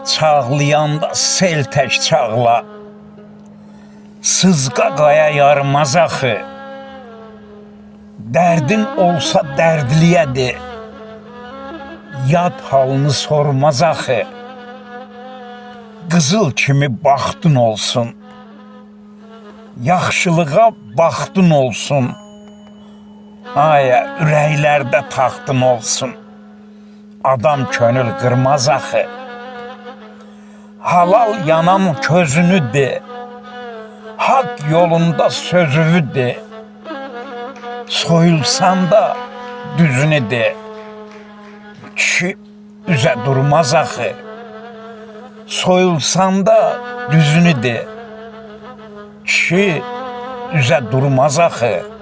Çağlayanda sel tək çağla, sızqa qaya yarmaz axı. Dərdin olsa dərdliyə de, yad halını sormaz axı. Qızıl kimi baxtın olsun, yaxşılığa baxtın olsun. Aya, ürəklərdə taxtın olsun, adam könül qırmaz axı. Halal yanam közünü de, hak yolunda sözünü de. Soyulsan da düzünü de, kişi üzə durmaz axı. Soyulsan da düzünü de, kişi üzə durmaz axı.